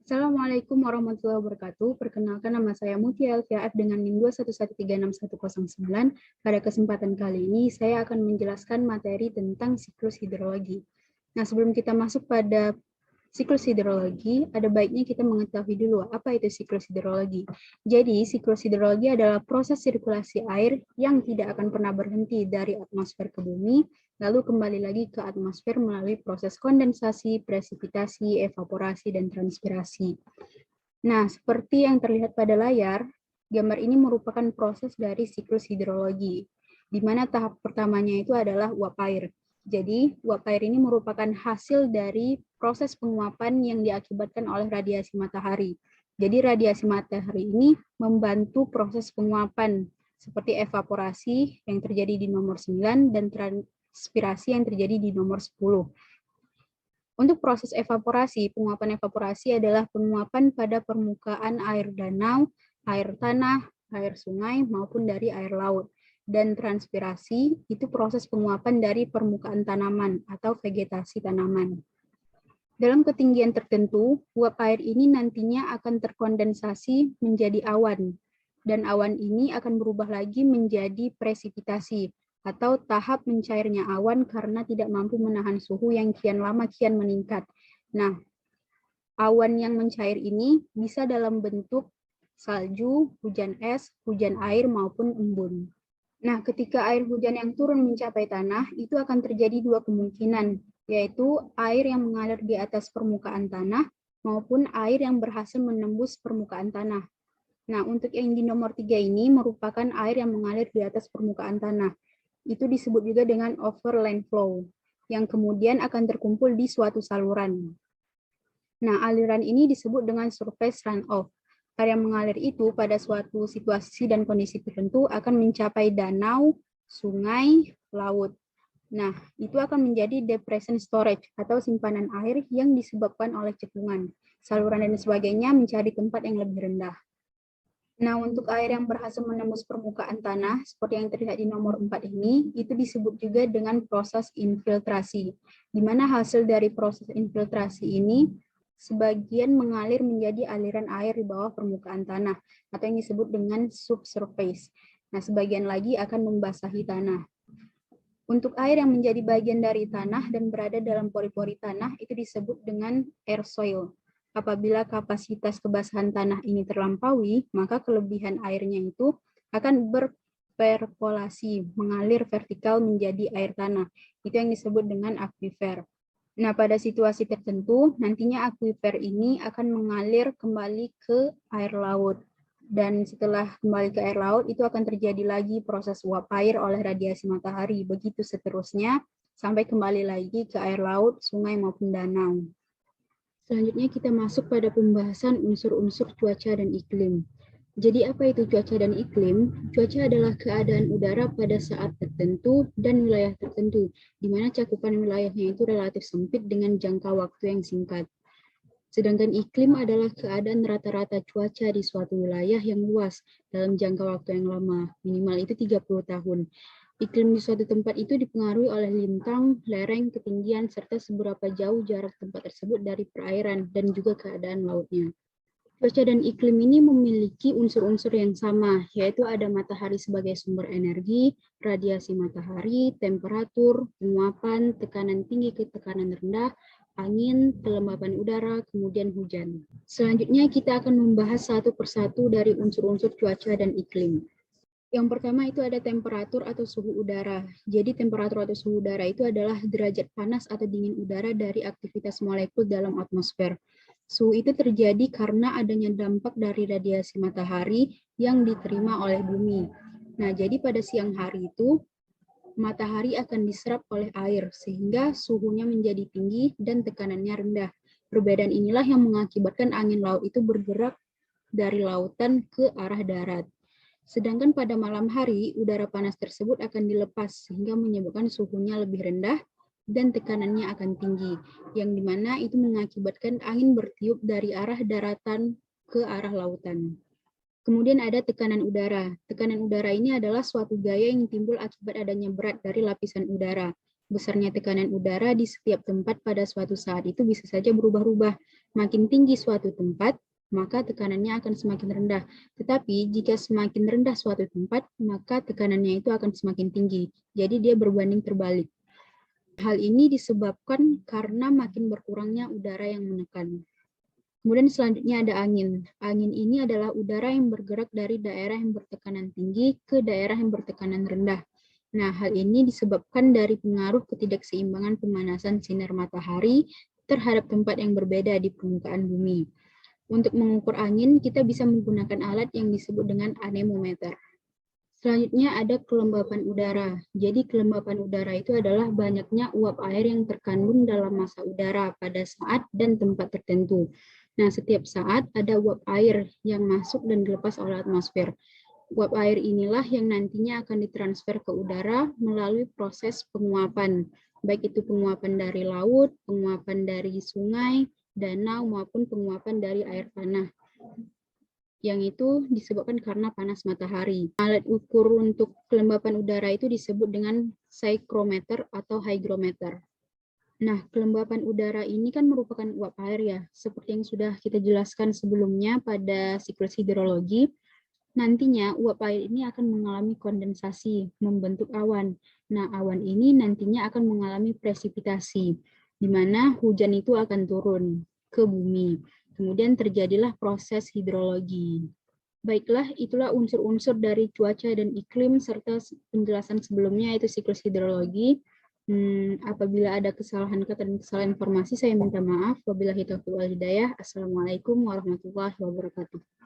Assalamualaikum warahmatullahi wabarakatuh. Perkenalkan, nama saya Mutia Elvia F dengan NIM 211361109. Pada kesempatan kali ini saya akan menjelaskan materi tentang siklus hidrologi. Nah, sebelum kita masuk pada siklus hidrologi, ada baiknya kita mengetahui dulu apa itu siklus hidrologi. Jadi, siklus hidrologi adalah proses sirkulasi air yang tidak akan pernah berhenti dari atmosfer ke bumi, lalu kembali lagi ke atmosfer melalui proses kondensasi, presipitasi, evaporasi, dan transpirasi. Nah, seperti yang terlihat pada layar, gambar ini merupakan proses dari siklus hidrologi, di mana tahap pertamanya itu adalah uap air. Jadi, uap air ini merupakan hasil dari proses penguapan yang diakibatkan oleh radiasi matahari. Jadi, radiasi matahari ini membantu proses penguapan seperti evaporasi yang terjadi di nomor 9 dan transpirasi yang terjadi di nomor 10. Untuk proses evaporasi, penguapan evaporasi adalah penguapan pada permukaan air danau, air tanah, air sungai, maupun dari air laut. Dan transpirasi itu proses penguapan dari permukaan tanaman atau vegetasi tanaman. Dalam ketinggian tertentu, uap air ini nantinya akan terkondensasi menjadi awan. Dan awan ini akan berubah lagi menjadi presipitasi, atau tahap mencairnya awan karena tidak mampu menahan suhu yang kian lama kian meningkat. Nah, awan yang mencair ini bisa dalam bentuk salju, hujan es, hujan air, maupun embun. Nah, ketika air hujan yang turun mencapai tanah, itu akan terjadi dua kemungkinan, yaitu air yang mengalir di atas permukaan tanah maupun air yang berhasil menembus permukaan tanah. Nah, untuk yang di nomor 3 ini merupakan air yang mengalir di atas permukaan tanah. Itu disebut juga dengan overland flow, yang kemudian akan terkumpul di suatu saluran. Nah, aliran ini disebut dengan surface runoff. Air yang mengalir itu pada suatu situasi dan kondisi tertentu akan mencapai danau, sungai, laut. Nah, itu akan menjadi depression storage atau simpanan air yang disebabkan oleh cekungan. Saluran dan sebagainya mencari tempat yang lebih rendah. Nah, untuk air yang berhasil menembus permukaan tanah, seperti yang terlihat di nomor 4 ini, itu disebut juga dengan proses infiltrasi, di mana hasil dari proses infiltrasi ini sebagian mengalir menjadi aliran air di bawah permukaan tanah, atau yang disebut dengan subsurface. Nah, sebagian lagi akan membasahi tanah. Untuk air yang menjadi bagian dari tanah dan berada dalam pori-pori tanah, itu disebut dengan air soil. Apabila kapasitas kebasahan tanah ini terlampaui, maka kelebihan airnya itu akan berperkolasi, mengalir vertikal menjadi air tanah. Itu yang disebut dengan akuifer. Nah, pada situasi tertentu, nantinya akuifer ini akan mengalir kembali ke air laut. Dan setelah kembali ke air laut, itu akan terjadi lagi proses uap air oleh radiasi matahari. Begitu seterusnya, sampai kembali lagi ke air laut, sungai, maupun danau. Selanjutnya kita masuk pada pembahasan unsur-unsur cuaca dan iklim. Jadi apa itu cuaca dan iklim? Cuaca adalah keadaan udara pada saat tertentu dan wilayah tertentu, di mana cakupan wilayahnya itu relatif sempit dengan jangka waktu yang singkat. Sedangkan iklim adalah keadaan rata-rata cuaca di suatu wilayah yang luas dalam jangka waktu yang lama, minimal itu 30 tahun. Iklim di suatu tempat itu dipengaruhi oleh lintang, lereng, ketinggian, serta seberapa jauh jarak tempat tersebut dari perairan dan juga keadaan lautnya. Cuaca dan iklim ini memiliki unsur-unsur yang sama, yaitu ada matahari sebagai sumber energi, radiasi matahari, temperatur, penguapan, tekanan tinggi ke tekanan rendah, angin, kelembapan udara, kemudian hujan. Selanjutnya kita akan membahas satu persatu dari unsur-unsur cuaca dan iklim. Yang pertama itu ada temperatur atau suhu udara. Jadi temperatur atau suhu udara itu adalah derajat panas atau dingin udara dari aktivitas molekul dalam atmosfer. Suhu itu terjadi karena adanya dampak dari radiasi matahari yang diterima oleh bumi. Nah, jadi pada siang hari itu matahari akan diserap oleh air sehingga suhunya menjadi tinggi dan tekanannya rendah. Perbedaan inilah yang mengakibatkan angin laut itu bergerak dari lautan ke arah darat. Sedangkan pada malam hari, udara panas tersebut akan dilepas sehingga menyebabkan suhunya lebih rendah dan tekanannya akan tinggi, yang dimana itu mengakibatkan angin bertiup dari arah daratan ke arah lautan. Kemudian ada tekanan udara. Tekanan udara ini adalah suatu gaya yang timbul akibat adanya berat dari lapisan udara. Besarnya tekanan udara di setiap tempat pada suatu saat itu bisa saja berubah-ubah. Makin tinggi suatu tempat, maka tekanannya akan semakin rendah. Tetapi jika semakin rendah suatu tempat, maka tekanannya itu akan semakin tinggi. Jadi dia berbanding terbalik. Hal ini disebabkan karena makin berkurangnya udara yang menekan. Kemudian selanjutnya ada angin. Angin ini adalah udara yang bergerak dari daerah yang bertekanan tinggi ke daerah yang bertekanan rendah. Nah, hal ini disebabkan dari pengaruh ketidakseimbangan pemanasan sinar matahari terhadap tempat yang berbeda di permukaan bumi. Untuk mengukur angin, kita bisa menggunakan alat yang disebut dengan anemometer. Selanjutnya ada kelembapan udara. Jadi kelembapan udara itu adalah banyaknya uap air yang terkandung dalam massa udara pada saat dan tempat tertentu. Nah, setiap saat ada uap air yang masuk dan dilepas oleh atmosfer. Uap air inilah yang nantinya akan ditransfer ke udara melalui proses penguapan. Baik itu penguapan dari laut, penguapan dari sungai, danau, maupun penguapan dari air tanah. Yang itu disebabkan karena panas matahari. Alat ukur untuk kelembapan udara itu disebut dengan psychrometer atau hygrometer. Nah, kelembapan udara ini kan merupakan uap air ya, seperti yang sudah kita jelaskan sebelumnya pada siklus hidrologi. Nantinya uap air ini akan mengalami kondensasi, membentuk awan. Nah, awan ini nantinya akan mengalami presipitasi, di mana hujan itu akan turun ke bumi. Kemudian terjadilah proses hidrologi. Baiklah, itulah unsur-unsur dari cuaca dan iklim serta penjelasan sebelumnya yaitu siklus hidrologi. Apabila ada kesalahan kata dan kesalahan informasi, saya minta maaf. Wabillahi taufiq wal hidayah. Assalamualaikum warahmatullahi wabarakatuh.